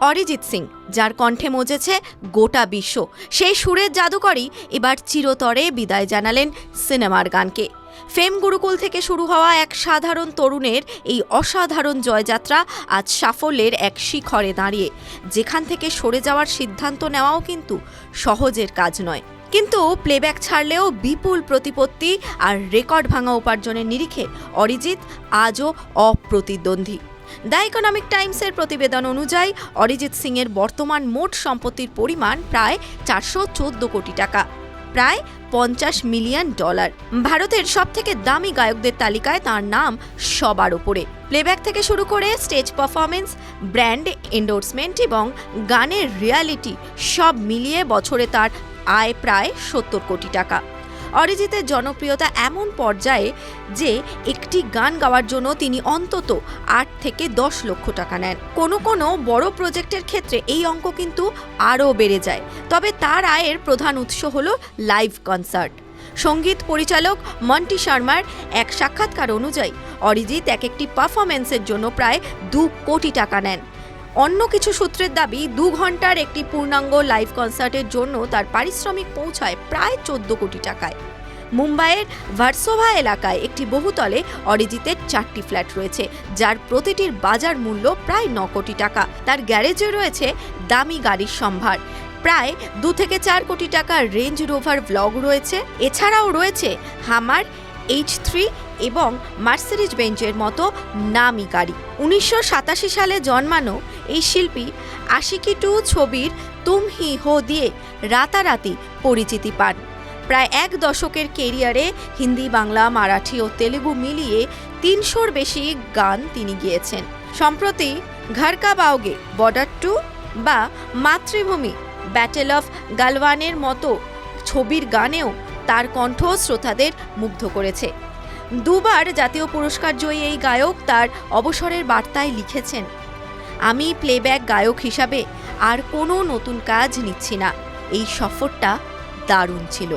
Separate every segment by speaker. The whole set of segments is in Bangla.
Speaker 1: অরিজিৎ সিং, যার কণ্ঠে মজেছে গোটা বিশ্ব, সেই সুরের জাদুকরই এবার চিরতরে বিদায় জানালেন সিনেমার গানকে। ফেম গুরুকুল থেকে শুরু হওয়া এক সাধারণ তরুণের এই অসাধারণ জয়যাত্রা আজ সাফল্যের এক শিখরে দাঁড়িয়ে, যেখান থেকে সরে যাওয়ার সিদ্ধান্ত নেওয়াও কিন্তু সহজের কাজ নয়। কিন্তু প্লেব্যাক ছাড়লেও বিপুল প্রতিপত্তি আর রেকর্ড ভাঙা উপার্জনের নিরিখে অরিজিৎ আজও অপ্রতিদ্বন্দ্বী। দ্য ইকোনমিক টাইমসের প্রতিবেদন অনুযায়ী অরিজিৎ সিংয়ের বর্তমান মোট সম্পত্তির পরিমাণ প্রায় 414 কোটি টাকা, প্রায় $50 মিলিয়ন। ভারতের সবথেকে দামি গায়কদের তালিকায় তার নাম সবার ওপরে। প্লেব্যাক থেকে শুরু করে স্টেজ পারফরমেন্স, ব্র্যান্ড এন্ডোর্সমেন্ট এবং গানের রিয়ালিটি সব মিলিয়ে বছরে তার আয় প্রায় 70 কোটি টাকা। অরিজিতের জনপ্রিয়তা এমন পর্যায়ে যে একটি গান গাওয়ার জন্য তিনি অন্তত 8 থেকে 10 লক্ষ টাকা নেন। কোনো বড় প্রজেক্টের ক্ষেত্রে এই অঙ্ক কিন্তু আরও বেড়ে যায়। তবে তার আয়ের প্রধান উৎস হল লাইভ কনসার্ট। সঙ্গীত পরিচালক মন্টি শর্মার এক সাক্ষাৎকার অনুযায়ী অরিজিৎ একটি পারফরমেন্সের জন্য প্রায় 2 কোটি টাকা নেন। অন্য কিছু সূত্রের দাবি 2 ঘন্টার একটি পূর্ণাঙ্গ লাইভ কনসার্টের জন্য তার পারিশ্রমিক পৌঁছায় প্রায় 14 কোটি টাকায়। মুম্বাইয়ের ভার্সোভা এলাকায় একটি বহুতলে অরিজিতের 4টি ফ্ল্যাট রয়েছে, যার প্রতিটির বাজার মূল্য প্রায় 9 কোটি টাকা। তার গ্যারেজে রয়েছে দামি গাড়ির সম্ভার, প্রায় 2 থেকে 4 কোটি টাকার রেঞ্জ রোভার ভ্লগ রয়েছে। এছাড়াও রয়েছে হামার, H3 এবং মার্সিডিজ বেঞ্জের মতো নামি গাড়ি। 1987 সালে জন্মানো এই শিল্পী আশিকি 2 ছবির তুম হি হো দিয়ে রাতারাতি পরিচিতি পান। প্রায় 1 দশকের কেরিয়ারে হিন্দি, বাংলা, মারাঠি ও তেলুগু মিলিয়ে 300-র বেশি গান তিনি গেয়েছেন। সম্প্রতি ঘর কা বাওগে, বর্ডার 2 বা মাতৃভূমি, ব্যাটেল অফ গালওয়ানের মতো ছবির গানেও তার কণ্ঠ শ্রোতাদের মুগ্ধ করেছে। 2 বার জাতীয় পুরস্কার জয়ী এই গায়ক তার অবসরের বার্তায় লিখেছেন, আমি প্লেব্যাক গায়ক হিসাবে আর কোনো নতুন কাজ নিচ্ছি না। এই সফরটা দারুণ ছিল।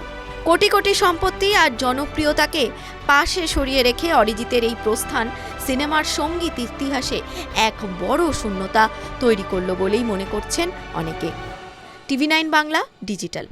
Speaker 1: কোটি কোটি সম্পত্তি আর জনপ্রিয়তাকে পাশে সরিয়ে রেখে অরিজিতের এই প্রস্থান সিনেমার সঙ্গীত ইতিহাসে এক বড় শূন্যতা তৈরি করল বলেই মনে করছেন অনেকে। TV9 Bangla digital.